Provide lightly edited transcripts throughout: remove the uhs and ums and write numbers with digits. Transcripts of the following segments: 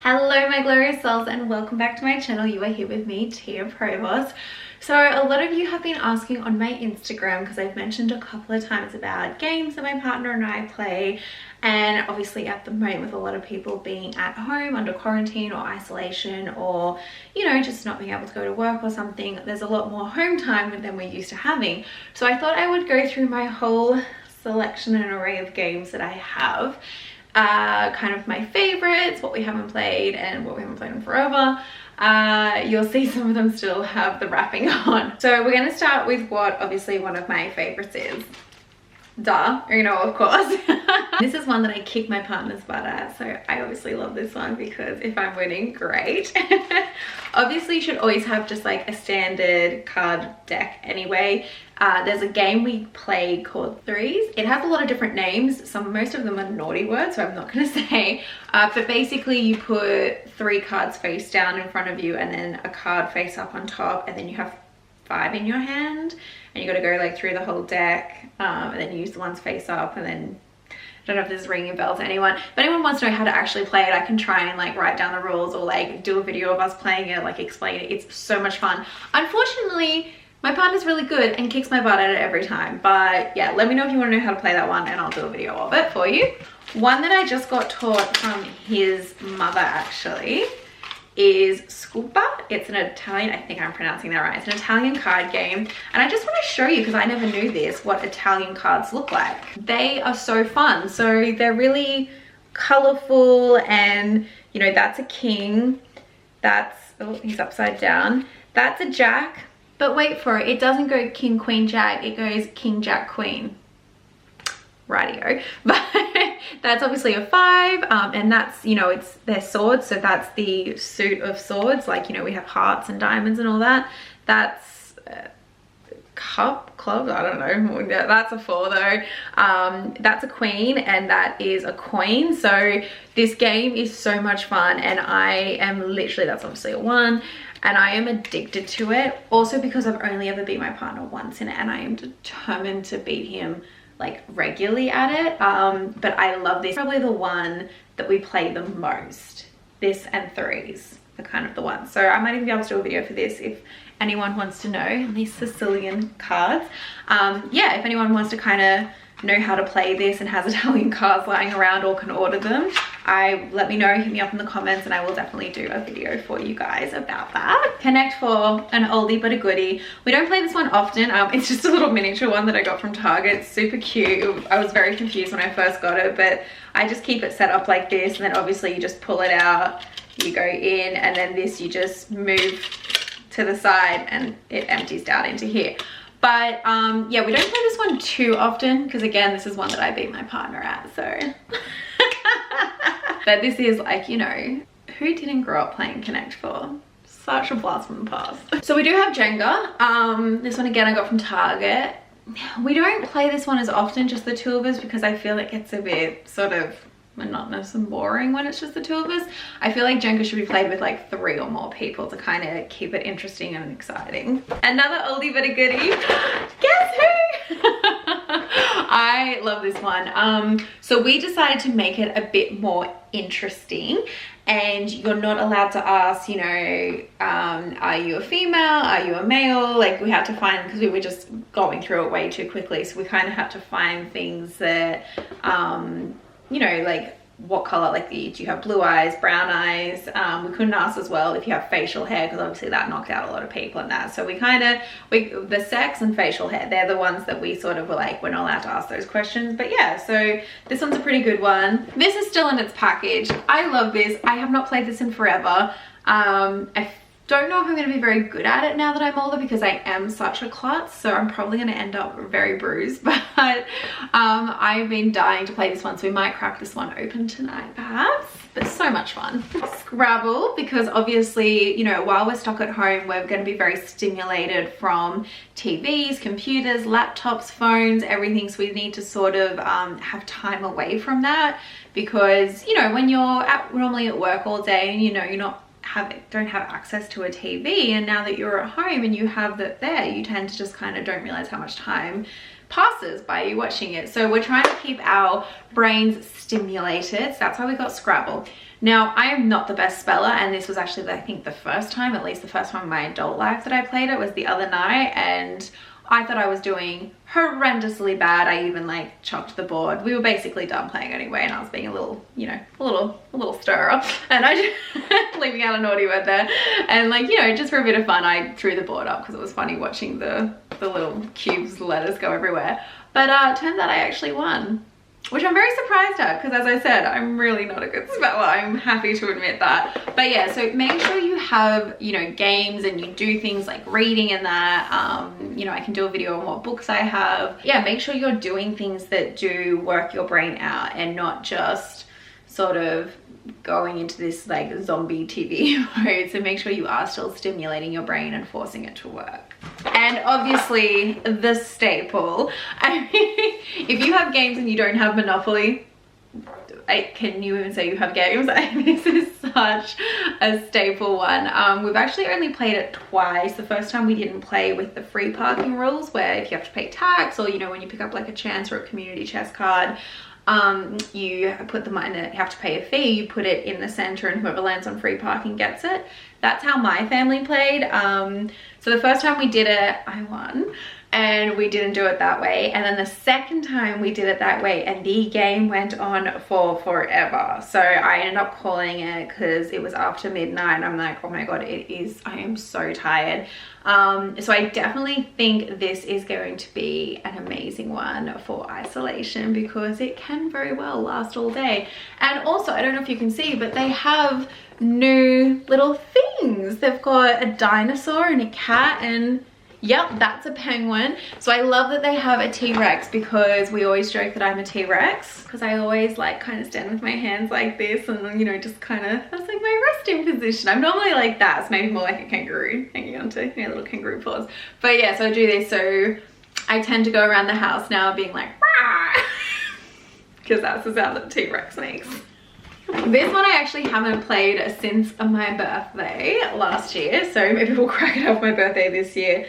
Hello my glorious souls and welcome back to my channel. You are here with me, Tia Provost. So a lot of you have been asking on my Instagram, because I've mentioned a couple of times about games that my partner and I play, and obviously at the moment with a lot of people being at home under quarantine or isolation, or just not being able to go to work or something, there's a lot more home time than we're used to having. So I thought I would go through my whole selection and array of games that I have. Kind of my favorites, what we haven't played and what we haven't played in forever. You'll see some of them still have the wrapping on. So we're going to start with what obviously one of my favorites is. Duh, of course. This is one that I kick my partner's butt at, so I obviously love this one because if I'm winning, great. Obviously you should always have just like a standard card deck anyway. There's a game we play called Threes. It has a lot of different names. Most of them are naughty words, so I'm not going to say. But basically you put 3 cards face down in front of you and then a card face up on top, and then you have 5 in your hand, and you got to go like through the whole deck, and then use the ones face up, and then I don't know if this is ringing a bell to anyone. If anyone wants to know how to actually play it, I can try and like write down the rules or like do a video of us playing it, like explain it. It's so much fun. Unfortunately, my partner's really good and kicks my butt at it every time. But yeah, let me know if you want to know how to play that one and I'll do a video of it for you. One that I just got taught from his mother actually is Scopa. It's an Italian, I think I'm pronouncing that right. It's an Italian card game. And I just want to show you, because I never knew this, what Italian cards look like. They are so fun. So they're really colorful, and that's a king. That's, oh, he's upside down. That's a jack. But wait for it, it doesn't go king, queen, jack. It goes king, jack, queen. Rightio. But that's obviously a 5, and that's, it's their swords, so that's the suit of swords, like we have hearts and diamonds and all that. That's club, I don't know, that's a 4 though. That's a queen, and that is a queen. So this game is so much fun, and I am literally, that's obviously a 1, and I am addicted to it, also because I've only ever beat my partner once in it, and I am determined to beat him like regularly at it. But I love this. Probably the one that we play the most. This and Threes are kind of the ones. So I might even be able to do a video for this if anyone wants to know these Sicilian cards. Yeah, if anyone wants to kind of know how to play this and has Italian cards lying around or can order them, let me know, hit me up in the comments, and I will definitely do a video for you guys about that. Connect for an oldie but a goodie. We don't play this one often. It's just a little miniature one that I got from Target. It's super cute. I was very confused when I first got it, but I just keep it set up like this, and then obviously you just pull it out, you go in, and then this you just move to the side and it empties down into here. But yeah, we don't play this one too often because, again, this is one that I beat my partner at, so. But this is like, who didn't grow up playing Connect 4? Such a blast from the past. So we do have Jenga. This one again I got from Target. We don't play this one as often, just the 2 of us, because I feel it gets a bit sort of monotonous and boring when it's just the 2 of us. I feel like Jenga should be played with like 3 or more people to kind of keep it interesting and exciting. Another oldie but a goodie. Guess who? I love this one. So we decided to make it a bit more interesting, and you're not allowed to ask, are you a female? Are you a male? Like, we had to find, because we were just going through it way too quickly, so we kind of had to find things that like what color, like do you have blue eyes, brown eyes? We couldn't ask as well if you have facial hair, because obviously that knocked out a lot of people in that. So the sex and facial hair, they're the ones that we sort of were like, we're not allowed to ask those questions. But yeah, so this one's a pretty good one. This is still in its package. I love this. I have not played this in forever. I don't know if I'm going to be very good at it now that I'm older, because I am such a klutz, so I'm probably going to end up very bruised. But I've been dying to play this one, so we might crack this one open tonight perhaps. But so much fun. Scrabble, because obviously, while we're stuck at home, we're going to be very stimulated from TVs, computers, laptops, phones, everything. So we need to sort of have time away from that, because when you're normally at work all day and you're not don't have access to a TV, and now that you're at home and you have that there, you tend to just kind of don't realize how much time passes by you watching it. So we're trying to keep our brains stimulated. So that's why we got Scrabble. Now, I am not the best speller, and this was actually, I think, the first time, at least the first time in my adult life that I played it was the other night, and I thought I was doing horrendously bad. I even like chopped the board. We were basically done playing anyway, and I was being a little, you know, a little stirrer, and I just leaving out a naughty word there. And like, you know, just for a bit of fun, I threw the board up because it was funny watching the little cubes, letters go everywhere. But turns out I actually won, which I'm very surprised at, because as I said, I'm really not a good speller. I'm happy to admit that. But yeah, so make sure you have, you know, games and you do things like reading and that. You know, I can do a video on what books I have. Yeah, make sure you're doing things that do work your brain out and not just sort of going into this like zombie TV mode. So make sure you are still stimulating your brain and forcing it to work. And obviously the staple, I mean, if you have games and you don't have Monopoly, can you even say you have games? This is such a staple one. We've actually only played it twice. The first time we didn't play with the free parking rules, where if you have to pay tax, or you know, when you pick up like a chance or a community chest card, you put the money, you have to pay a fee, you put it in the center, and whoever lands on free parking gets it. That's how my family played. So the first time we did it, I won, and we didn't do it that way. And then the second time we did it that way, and the game went on for forever. So I ended up calling it because it was after midnight, and I'm like, oh my god, it is, I am so tired. So I definitely think this is going to be an amazing one for isolation, because it can very well last all day. And also, I don't know if you can see, but they have new little things. They've got a dinosaur and a cat, and yep, that's a penguin. So I love that they have a T-Rex, because we always joke that I'm a T-Rex, because I always like kind of stand with my hands like this, and then, you know, just kind of, that's like my resting position. I'm normally like that. It's maybe more like a kangaroo, hanging onto, you know, little kangaroo paws. But yeah, so I do this. So I tend to go around the house now being like, because that's the sound that the T-Rex makes. This one I actually haven't played since my birthday last year, so maybe we'll crack it up my birthday this year.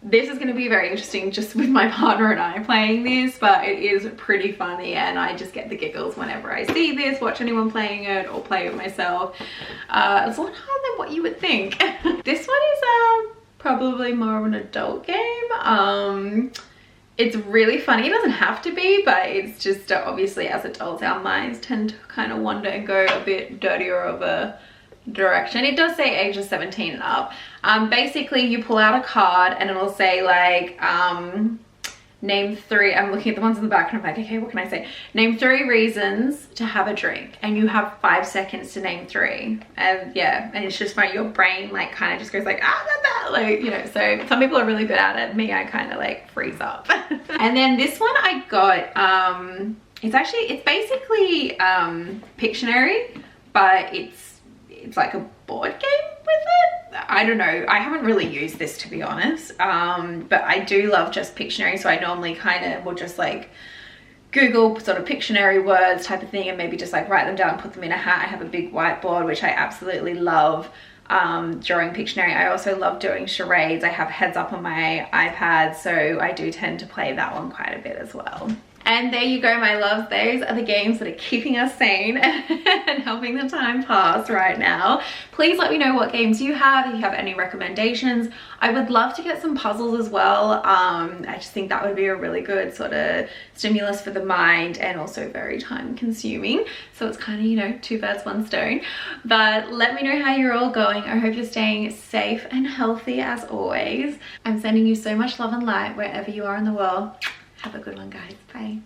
This is going to be very interesting just with my partner and I playing this, but it is pretty funny, and I just get the giggles whenever I see this, watch anyone playing it, or play it myself. It's a lot harder than what you would think. This one is probably more of an adult game. It's really funny. It doesn't have to be, but it's just obviously as adults our minds tend to kind of wander and go a bit dirtier of a direction. It does say ages 17 and up. Basically you pull out a card and it'll say like name 3, I'm looking at the ones in the back and I'm like, okay, what can I say? Name 3 reasons to have a drink, and you have 5 seconds to name 3. And yeah, and it's just funny, your brain like kind of just goes like, like, you know. So some people are really good at it. Me, I kind of like freeze up. And then this one I got, it's basically Pictionary, but it's like a board game with it. I don't know, I haven't really used this, to be honest, but I do love just Pictionary. So I normally kind of will just like Google sort of Pictionary words type of thing, and maybe just like write them down, put them in a hat. I have a big whiteboard, which I absolutely love during Pictionary. I also love doing charades. I have Heads Up on my iPad, so I do tend to play that one quite a bit as well. And there you go, my loves. Those are the games that are keeping us sane and helping the time pass right now. Please let me know what games you have, if you have any recommendations. I would love to get some puzzles as well. I just think that would be a really good sort of stimulus for the mind, and also very time consuming. So it's kind of, you know, 2 birds, 1 stone. But let me know how you're all going. I hope you're staying safe and healthy as always. I'm sending you so much love and light wherever you are in the world. Have a good one, guys. Bye.